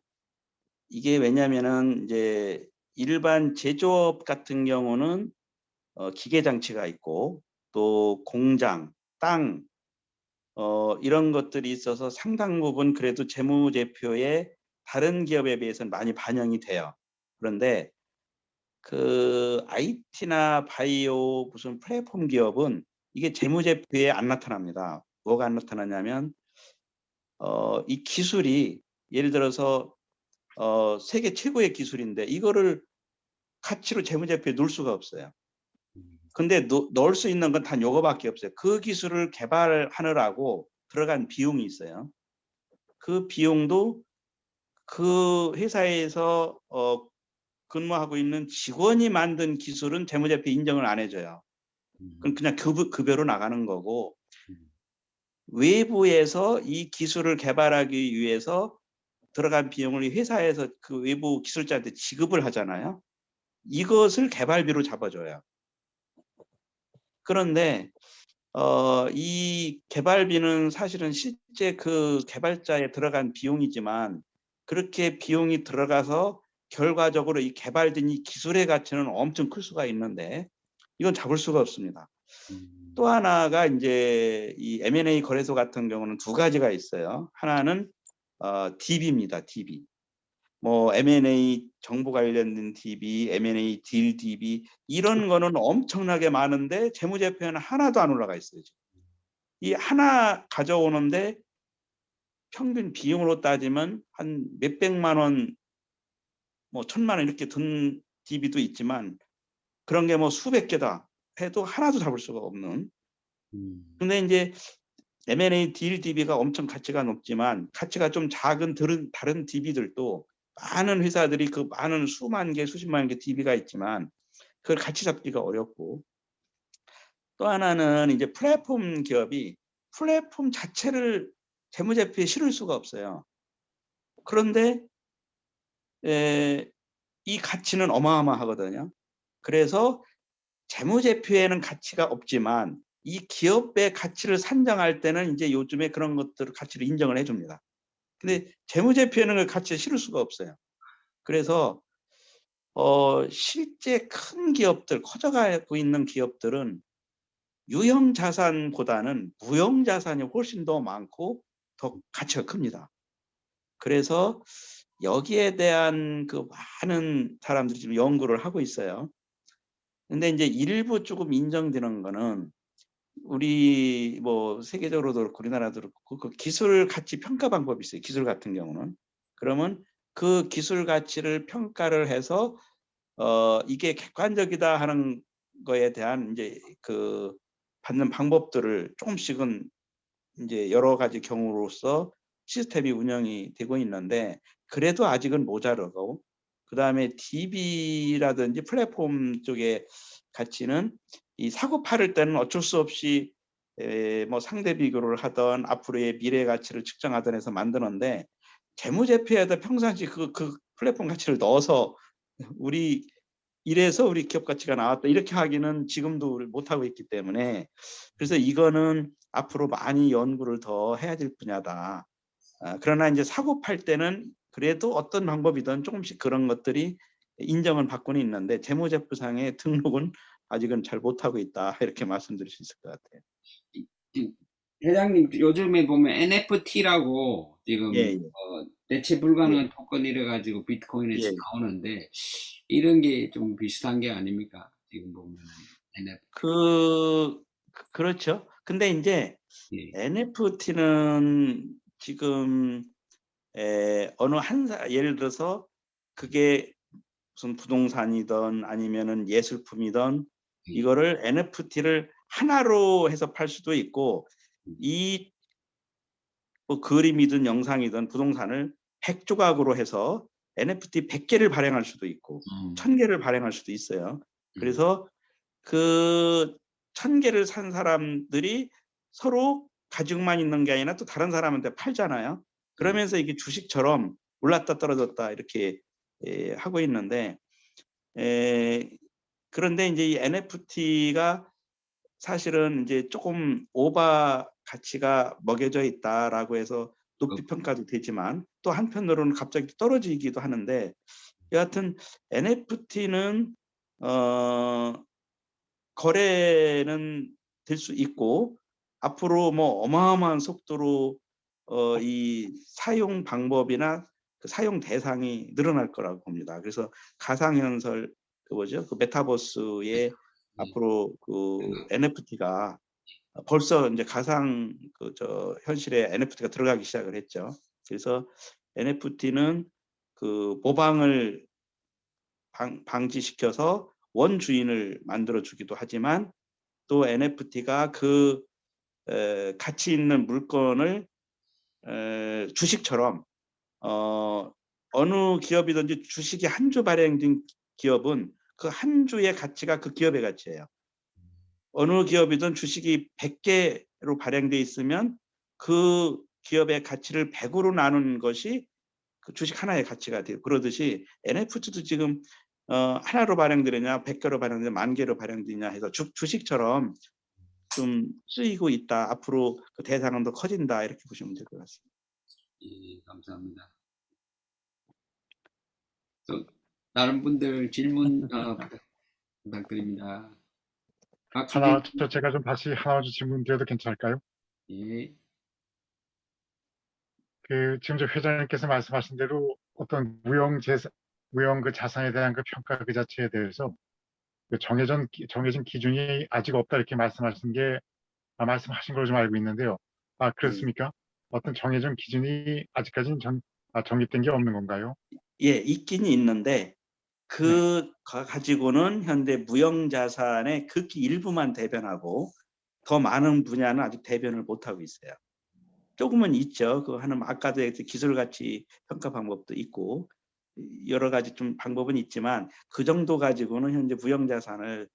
이게 왜냐면은 이제 일반 제조업 같은 경우는 기계 장치가 있고 또 공장, 땅 이런 것들이 있어서 상당 부분 그래도 재무제표에 다른 기업에 비해서는 많이 반영이 돼요. 그런데 그 IT나 바이오 무슨 플랫폼 기업은 이게 재무제표에 안 나타납니다. 뭐가 안 나타나냐면 이 기술이 예를 들어서 세계 최고의 기술인데 이거를 가치로 재무제표에 넣을 수가 없어요. 근데 넣을 수 있는 건 단 요거밖에 없어요. 그 기술을 개발하느라고 들어간 비용이 있어요. 그 비용도 그 회사에서 근무하고 있는 직원이 만든 기술은 재무제표 인정을 안 해줘요. 그럼 그냥 급여로 나가는 거고 외부에서 이 기술을 개발하기 위해서 들어간 비용을 회사에서 그 외부 기술자한테 지급을 하잖아요. 이것을 개발비로 잡아줘요. 그런데 이 개발비는 사실은 실제 그 개발자에 들어간 비용이지만 그렇게 비용이 들어가서 결과적으로 이 개발된 이 기술의 가치는 엄청 클 수가 있는데 이건 잡을 수가 없습니다. 또 하나가 이제 이 M&A 거래소 같은 경우는 두 가지가 있어요. 하나는 DB입니다. DB. 뭐 M&A 정보 관련된 DB, M&A 딜 DB 이런 거는 엄청나게 많은데 재무제표에는 하나도 안 올라가 있어요. 지금. 이 하나 가져오는데 평균 비용으로 따지면 한 몇백만 원, 뭐 천만 원 이렇게 든 DB도 있지만 그런 게 뭐 수백 개다 해도 하나도 잡을 수가 없는. 근데 이제 M&A 딜 DB가 엄청 가치가 높지만 가치가 좀 작은 다른 DB들도 많은 회사들이 그 많은 수만 개, 수십만 개 DB가 있지만 그걸 같이 잡기가 어렵고 또 하나는 이제 플랫폼 기업이 플랫폼 자체를 재무제표에 실을 수가 없어요. 그런데 이 가치는 어마어마하거든요. 그래서 재무제표에는 가치가 없지만 이 기업의 가치를 산정할 때는 이제 요즘에 그런 것들을 가치를 인정을 해줍니다. 근데 재무제표에는 그 가치를 실을 수가 없어요. 그래서 실제 큰 기업들, 커져가고 있는 기업들은 유형 자산보다는 무형 자산이 훨씬 더 많고 더 가치가 큽니다. 그래서 여기에 대한 그 많은 사람들이 지금 연구를 하고 있어요. 근데 이제 일부 조금 인정되는 거는 우리 뭐 세계적으로도 그렇고 우리나라도 그렇고 그 기술 가치 평가 방법이 있어요. 기술 같은 경우는. 그러면 그 기술 가치를 평가를 해서 이게 객관적이다 하는 거에 대한 이제 그 받는 방법들을 조금씩은 이제 여러 가지 경우로서 시스템이 운영이 되고 있는데 그래도 아직은 모자르고 그다음에 DB라든지 플랫폼 쪽의 가치는 이 사고 팔을 때는 어쩔 수 없이 뭐 상대 비교를 하던 앞으로의 미래 가치를 측정하던 해서 만드는데 재무제표에다 평상시 그 플랫폼 가치를 넣어서 우리 이래서 우리 기업 가치가 나왔다 이렇게 하기는 지금도 못 하고 있기 때문에 그래서 이거는 앞으로 많이 연구를 더 해야 될 분야다. 그러나 이제 사고 팔 때는 그래도 어떤 방법이든 조금씩 그런 것들이 인정을 받고는 있는데 재무제표상의 등록은 아직은 잘 못하고 있다 이렇게 말씀드릴 수 있을 것 같아요. 회장님, 요즘에 보면 NFT라고 지금 예, 대체 불가능한 토큰 이래가지고 비트코인에서 예. 나오는데 이런 게 좀 비슷한 게 아닙니까? 지금 보면 NFT. 그렇죠. 근데 이제 예. NFT는 지금 어느 예를 들어서 그게 무슨 부동산이든 아니면은 예술품이든 이거를 NFT를 하나로 해서 팔 수도 있고 이 뭐 그림이든 영상이든 부동산을 100조각으로 해서 NFT 100개를 발행할 수도 있고 1000개를 발행할 수도 있어요. 그래서 그 1000개를 산 사람들이 서로 가지고만 있는 게 아니라 또 다른 사람한테 팔잖아요. 그러면서 이게 주식처럼 올랐다 떨어졌다 이렇게 하고 있는데 그런데 이제 이 NFT가 사실은 이제 조금 오바 가치가 먹여져 있다라고 해서 높이 평가도 되지만 또 한편으로는 갑자기 떨어지기도 하는데, 여하튼 NFT는 거래는 될 수 있고 앞으로 뭐 어마어마한 속도로 이 사용 방법이나 그 사용 대상이 늘어날 거라고 봅니다. 그래서 가상현실 그 메타버스에 앞으로 그 NFT가 벌써 이제 가상 현실에 NFT가 들어가기 시작을 했죠. 그래서 NFT는 그 모방을 방지시켜서 원주인을 만들어 주기도 하지만, 또 NFT가 그 가치 있는 물건을 주식처럼 어느 기업이든지 주식이 한 주 발행된 기업은 그 한 주의 가치가 그 기업의 가치예요. 어느 기업이든 주식이 100개로 발행돼 있으면 그 기업의 가치를 100으로 나눈 것이 그 주식 하나의 가치가 돼요. 그러듯이 NFT도 지금 하나로 발행되느냐, 100개로 발행되느냐, 10,000개로 발행되느냐 해서 주식처럼 좀 쓰이고 있다. 앞으로 그 대상은 더 커진다. 이렇게 보시면 될 것 같습니다. 예, 감사합니다. 또 다른 분들 질문 부탁드립니다. 제가 좀 다시 하나만 좀 질문 드려도 괜찮을까요? 예. 지금 저 회장님께서 말씀하신 대로 어떤 무형 그 자산에 대한 그 평가 그 자체에 대해서 그 정해진 기준이 아직 없다 이렇게 말씀하신 게 말씀하신 걸로 좀 알고 있는데요. 그렇습니까? 어떤 정해진 기준이 아직까지는 정립된 게 없는 건가요? 예, 있긴 있는데 그 가지고는 현대 무형 자산의 극히 일부만 대변하고 더 많은 분야는 아직 대변을 못 하고 있어요. 조금은 있죠. 그 하는 아까도 기술 가치 평가 방법도 있고 여러 가지 좀 방법은 있지만 그 정도 가지고는 현재 무형 자산을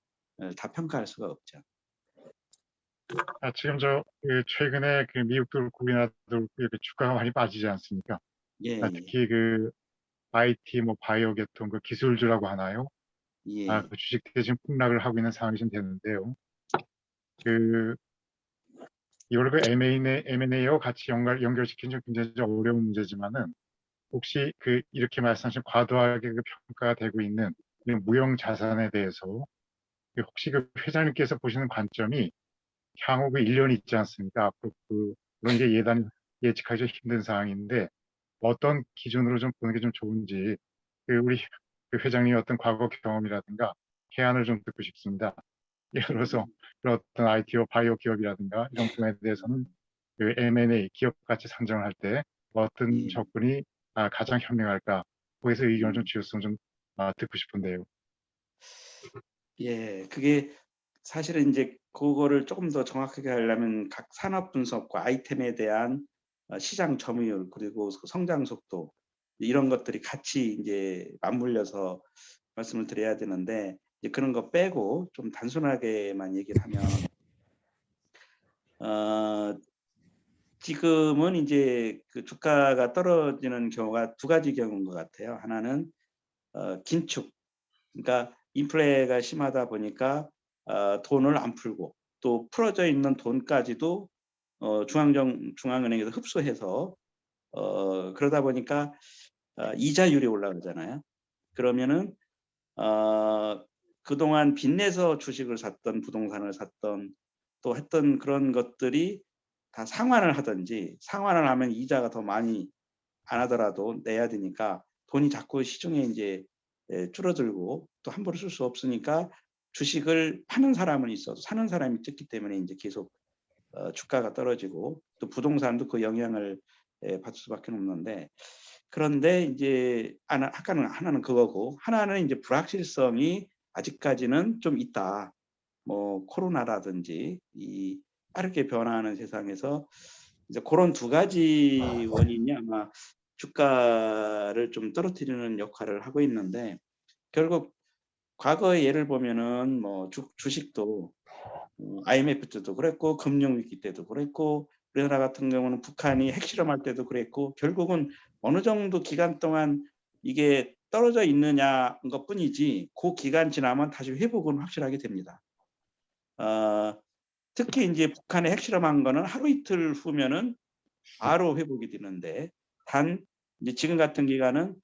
다 평가할 수가 없죠. 지금 최근에 그 미국도 그렇고 우리나라도 그렇고 이렇게 주가가 많이 빠지지 않습니까? 예, 특히 그 IT 뭐 바이오 계통 그 기술주라고 하나요? 예, 그 주식들이 지금 폭락을 하고 있는 상황이 좀 되는데요. 이걸 그 M&A와 같이 연결시키는 좀 굉장히 좀 어려운 문제지만은 혹시 이렇게 말씀하신 과도하게 그 평가가 되고 있는 이 무형 자산에 대해서 혹시 그 회장님께서 보시는 관점이 향후 그 1년이 있지 않습니까? 앞으로 물론 이게 예측하기 좀 힘든 상황인데 어떤 기준으로 좀 보는 게 좀 좋은지 우리 그 회장님의 어떤 과거 경험이라든가 해안을 좀 듣고 싶습니다. 예를 들어서 그런 어떤 IT와 바이오 기업이라든가 이런 분야에 대해서는 그 M&A 기업 가치 상정을 할 때 어떤 접근이 가장 현명할까? 거기서 의견을 좀 주셨으면 좀 듣고 싶은데요. 예, 그게 사실은 이제 그거를 조금 더 정확하게 하려면 각 산업 분석과 아이템에 대한 시장 점유율 그리고 성장 속도 이런 것들이 같이 이제 맞물려서 말씀을 드려야 되는데, 이제 그런 거 빼고 좀 단순하게만 얘기를 하면 지금은 이제 그 주가가 떨어지는 경우가 두 가지 경우인 것 같아요. 하나는 긴축, 그러니까 인플레가 심하다 보니까 돈을 안 풀고 또 풀어져 있는 돈까지도 중앙은행에서 흡수해서 그러다 보니까 이자율이 올라가잖아요. 그러면은 그동안 빚내서 주식을 샀던 부동산을 샀던 또 했던 그런 것들이 다 상환을 하든지, 상환을 하면 이자가 더 많이 안 하더라도 내야 되니까 돈이 자꾸 시중에 이제 줄어들고 또 함부로 쓸 수 없으니까 주식을 파는 사람은 있어도 사는 사람이 적기 때문에 이제 계속 주가가 떨어지고 또 부동산도 그 영향을 받을 수밖에 없는데, 그런데 이제 하나는 그거고 하나는 이제 불확실성이 아직까지는 좀 있다. 뭐 코로나라든지 이 빠르게 변화하는 세상에서 이제 그런 두 가지 원인이 아마 주가를 좀 떨어뜨리는 역할을 하고 있는데, 결국 과거의 예를 보면은 뭐 주식도 IMF 때도 그랬고 금융위기 때도 그랬고 우리나라 같은 경우는 북한이 핵실험할 때도 그랬고 결국은 어느 정도 기간 동안 이게 떨어져 있느냐 것뿐이지 그 기간 지나면 다시 회복은 확실하게 됩니다. 특히 이제 북한에 핵실험한 거는 하루 이틀 후면은 바로 회복이 되는데 단 이제 지금 같은 기간은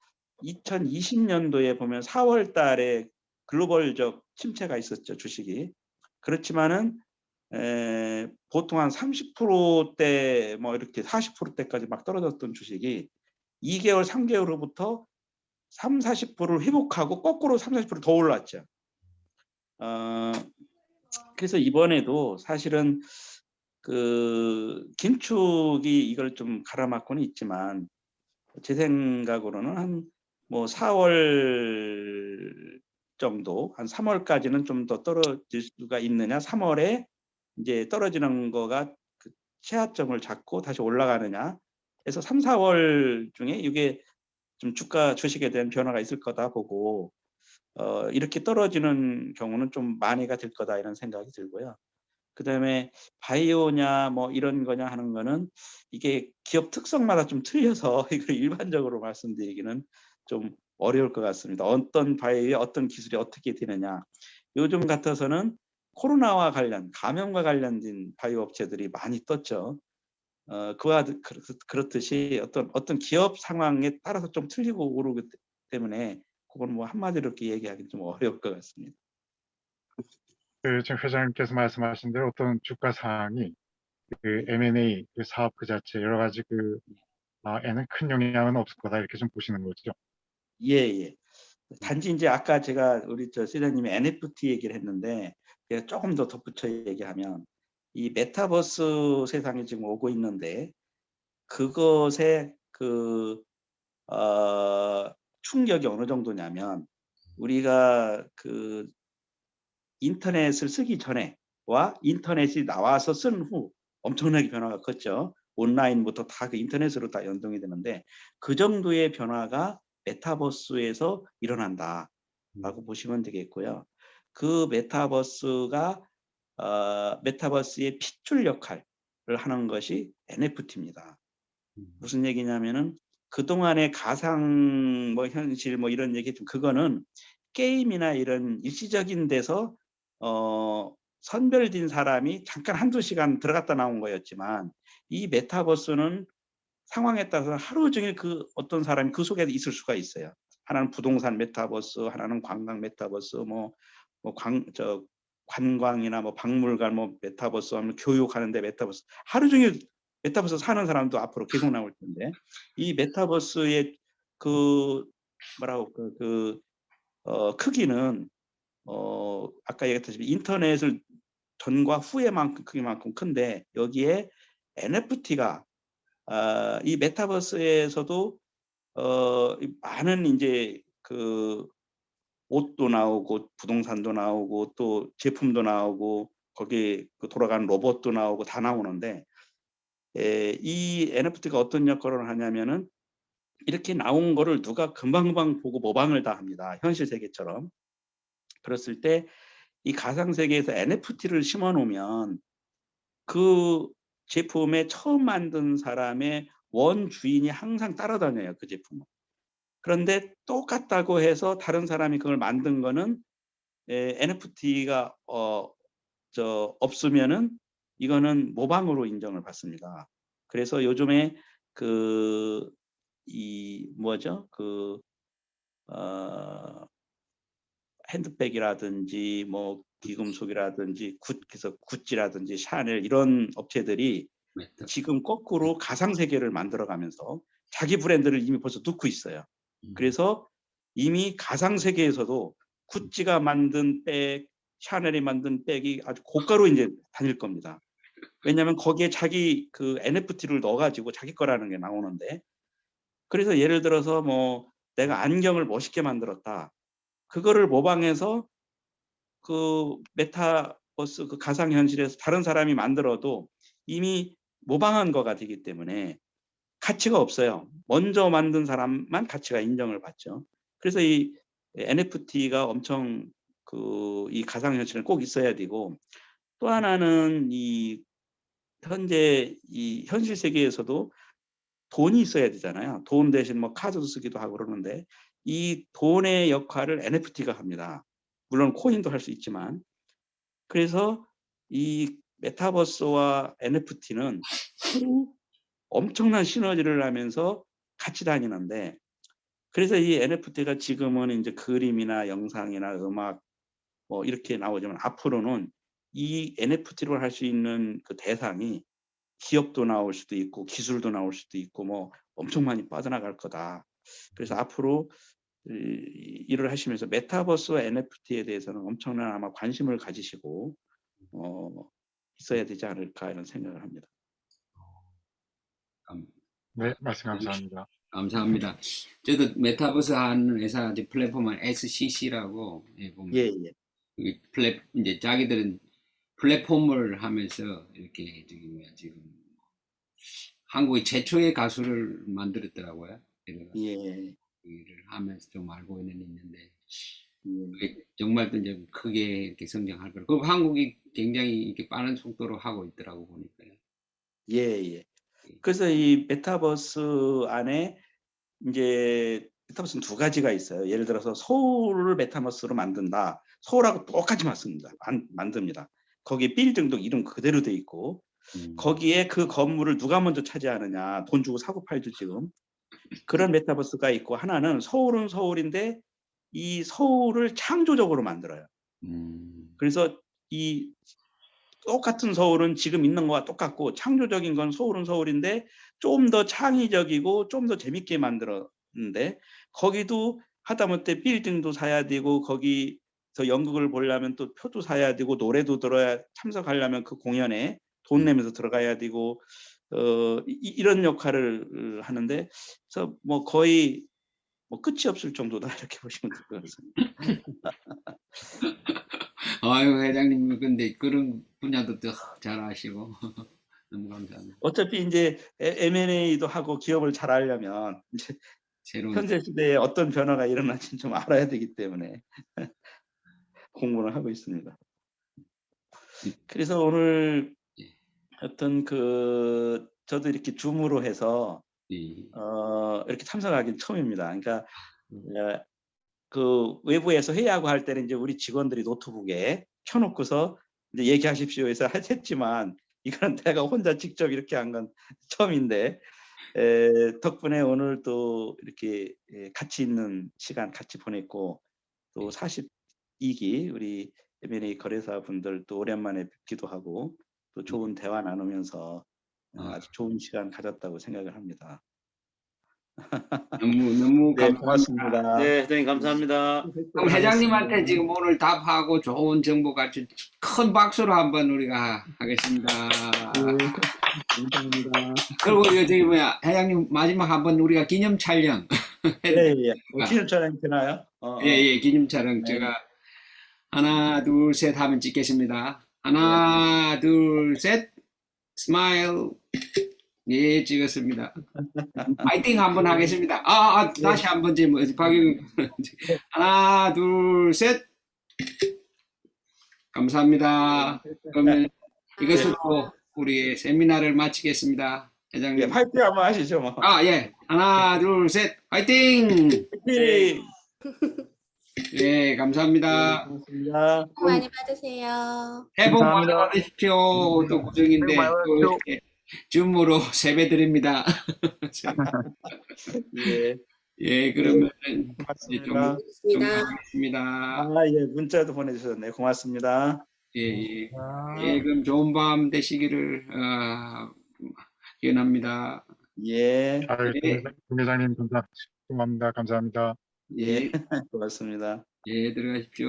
2020년도에 보면 4월 달에 글로벌적 침체가 있었죠, 주식이. 그렇지만은 보통 한 30%대 뭐 이렇게 40%대까지 막 떨어졌던 주식이 2개월, 3개월 후부터 30-40%를 회복하고 거꾸로 30-40%더 올랐죠. 그래서 이번에도 사실은 그 긴축이 이걸 좀 가라막고는 있지만 제 생각으로는 한 뭐 4월 정도, 한 3월까지는 좀 더 떨어질 수가 있느냐, 3월에 이제 떨어지는 거가 그 최하점을 잡고 다시 올라가느냐 해서 3, 4월 중에 이게 좀 주가 주식에 대한 변화가 있을 거다 보고 이렇게 떨어지는 경우는 좀 만회가 될 거다 이런 생각이 들고요. 그다음에 바이오냐 뭐 이런 거냐 하는 거는 이게 기업 특성마다 좀 틀려서 이걸 일반적으로 말씀드리기는 좀 어려울 것 같습니다. 어떤 바이오에 어떤 기술이 어떻게 되느냐. 요즘 같아서는 코로나와 관련, 감염과 관련된 바이오 업체들이 많이 떴죠. 그렇듯이 어떤 기업 상황에 따라서 좀 틀리고 오르기 때문에 그건 뭐 한마디로 이렇게 얘기하기 좀 어려울 것 같습니다. 그 지금 회장님께서 말씀하신 대로 어떤 주가 상황이 그 M&A 그 사업 그 자체 여러 가지 에는 큰 영향은 없을 거다 이렇게 좀 보시는 거죠. 예. 단지 이제 아까 제가 우리 시장님이 NFT 얘기를 했는데 제가 조금 더 덧붙여 얘기하면 이 메타버스 세상이 지금 오고 있는데 그것의 충격이 어느 정도냐면 우리가 그 인터넷을 쓰기 전에와 인터넷이 나와서 쓴 후 엄청나게 변화가 컸죠. 온라인부터 다 그 인터넷으로 다 연동이 되는데 그 정도의 변화가 메타버스에서 일어난다라고 보시면 되겠고요. 그 메타버스가 메타버스의 핏줄 역할을 하는 것이 NFT입니다. 무슨 얘기냐면은 그동안의 가상 뭐 현실 뭐 이런 얘기 좀 그거는 게임이나 이런 일시적인 데서 선별된 사람이 잠깐 한두 시간 들어갔다 나온 거였지만 이 메타버스는 상황에 따라서 하루 종일 그 어떤 사람이 그 속에 있을 수가 있어요. 하나는 부동산 메타버스, 하나는 관광 메타버스, 관광이나 뭐 박물관 뭐 메타버스, 하면 교육하는데 메타버스. 하루 종일 메타버스 사는 사람도 앞으로 계속 나올 텐데 이 메타버스의 크기는 아까 얘기했듯이 인터넷을 전과 후에만큼 크기만큼 큰데 여기에 NFT가 이 메타버스에서도 많은 이제 옷도 나오고 부동산도 나오고 또 제품도 나오고 거기에 돌아가는 로봇도 나오고 다 나오는데 이 NFT가 어떤 역할을 하냐면은 이렇게 나온 거를 누가 금방금방 보고 모방을 다 합니다. 현실 세계처럼. 그랬을 때 이 가상 세계에서 NFT를 심어 놓으면 그 제품에 처음 만든 사람의 원주인이 항상 따라다녀요, 그 제품을. 그런데 똑같다고 해서 다른 사람이 그걸 만든 거는 NFT가 없으면은 이거는 모방으로 인정을 받습니다. 그래서 요즘에 핸드백이라든지 뭐 귀금속이라든지 그래서 구찌라든지 샤넬 이런 업체들이 지금 거꾸로 가상 세계를 만들어가면서 자기 브랜드를 이미 벌써 넣고 있어요. 그래서 이미 가상 세계에서도 구찌가 만든 백, 샤넬이 만든 백이 아주 고가로 이제 다닐 겁니다. 왜냐하면 거기에 자기 NFT를 넣어가지고 자기 거라는 게 나오는데, 그래서 예를 들어서 뭐 내가 안경을 멋있게 만들었다. 그거를 모방해서 메타버스 가상 현실에서 다른 사람이 만들어도 이미 모방한 거가 되기 때문에 가치가 없어요. 먼저 만든 사람만 가치가 인정을 받죠. 그래서 이 NFT가 엄청 이 가상 현실은 꼭 있어야 되고, 또 하나는 현재 이 현실 세계에서도 돈이 있어야 되잖아요. 돈 대신 뭐 카드도 쓰기도 하고 그러는데 이 돈의 역할을 NFT가 합니다. 물론 코인도 할 수 있지만. 그래서 이 메타버스와 NFT는 서로 엄청난 시너지를 하면서 같이 다니는데, 그래서 이 NFT가 지금은 이제 그림이나 영상이나 음악 뭐 이렇게 나오지만, 앞으로는 이 NFT로 할 수 있는 그 대상이 기업도 나올 수도 있고 기술도 나올 수도 있고 뭐 엄청 많이 빠져나갈 거다. 그래서 앞으로 일을 하시면서 메타버스와 NFT에 대해서는 엄청난 아마 관심을 가지시고 있어야 되지 않을까 이런 생각을 합니다. 네, 말씀 감사합니다. 감사합니다. 저도 메타버스 하는 회사 플랫폼은 SCC라고 보면 예, 예. 이제 자기들은 플랫폼을 하면서 이렇게 지금 한국의 최초의 가수를 만들었더라고요. 예. 일을 하면서 좀 알고는 있는데 예. 그게 정말 또 이제 크게 이렇게 성장할 거고, 그리고 한국이 굉장히 이렇게 빠른 속도로 하고 있더라고 보니까요. 예, 예. 그래서 이 메타버스 안에 이제 메타버스는 두 가지가 있어요. 예를 들어서 서울을 메타버스로 만든다. 서울하고 똑같이 만듭니다. 거기 빌딩도 이름 그대로 돼 있고 거기에 그 건물을 누가 먼저 차지하느냐, 돈 주고 사고 팔죠 지금. 그런 메타버스가 있고, 하나는 서울은 서울인데 이 서울을 창조적으로 만들어요. 그래서 이 똑같은 서울은 지금 있는 거와 똑같고, 창조적인 건 서울은 서울인데 좀 더 창의적이고 좀 더 재밌게 만들었는데, 거기도 하다못해 빌딩도 사야 되고 거기서 연극을 보려면 또 표도 사야 되고 노래도 들어야, 참석하려면 그 공연에 돈 내면서 들어가야 되고 이런 역할을 하는데, 그래서 뭐 거의 뭐 끝이 없을 정도다 이렇게 보시면 될 것 같습니다. 아유, 회장님, 근데 그런 분야도 또 잘 아시고 너무 감사합니다. 어차피 이제 M&A도 하고 기업을 잘 하려면 이제 새로운 현재 시대에 어떤 변화가 일어날지 좀 알아야 되기 때문에 공부를 하고 있습니다. 그래서 오늘 어떤 저도 이렇게 줌으로 해서 이렇게 참석하기는 처음입니다. 그러니까 그 외부에서 회의하고 할 때는 이제 우리 직원들이 노트북에 켜놓고서 이제 얘기하십시오 해서 했지만, 이거는 내가 혼자 직접 이렇게 한 건 처음인데, 덕분에 오늘 또 이렇게 같이 있는 시간 같이 보냈고, 또 42기 우리 M&A 거래사 분들 또 오랜만에 뵙기도 하고 또 좋은 대화 나누면서 아주 좋은 시간 가졌다고 생각을 합니다. 너무 네, 감사합니다. 고맙습니다. 네, 회장님 감사합니다. 그럼 회장님한테 지금 오늘 답하고 좋은 정보 같이 큰 박수로 한번 우리가 하겠습니다. 감사합니다. 그리고 저기 회장님 마지막 한번 우리가 기념 촬영. 예, 예. 기념 촬영 되나요? 예, 기념 촬영. 네. 제가 하나, 둘, 셋 하면 찍겠습니다. 하나, 둘, 셋. 스마일. 예, 찍었습니다. 파이팅 한번 하겠습니다. 다시 한번 박영. 하나, 둘, 셋. 감사합니다. 그러면 이것으로 우리 세미나를 마치겠습니다. 회장님. 예, 파이팅 한번 하시죠, 뭐. 예. 하나, 둘, 셋. 파이팅! 파이팅! 예, 감사합니다. 고맙습니다. 복 많이 받으세요. 새해 복 많이 감사합니다. 받으십시오. 또 고생인데 또 이렇게 줌으로 세배 드립니다. 예. 예, 그러면 이제 좀 고맙습니다. 마치겠습니다. 예, 문자도 보내주셨네요. 고맙습니다. 예, 그럼 좋은 밤 되시기를 기원합니다. 예, 김 회장님 감사합니다. 감사합니다. 예, 고맙습니다. 예, 들어가십시오.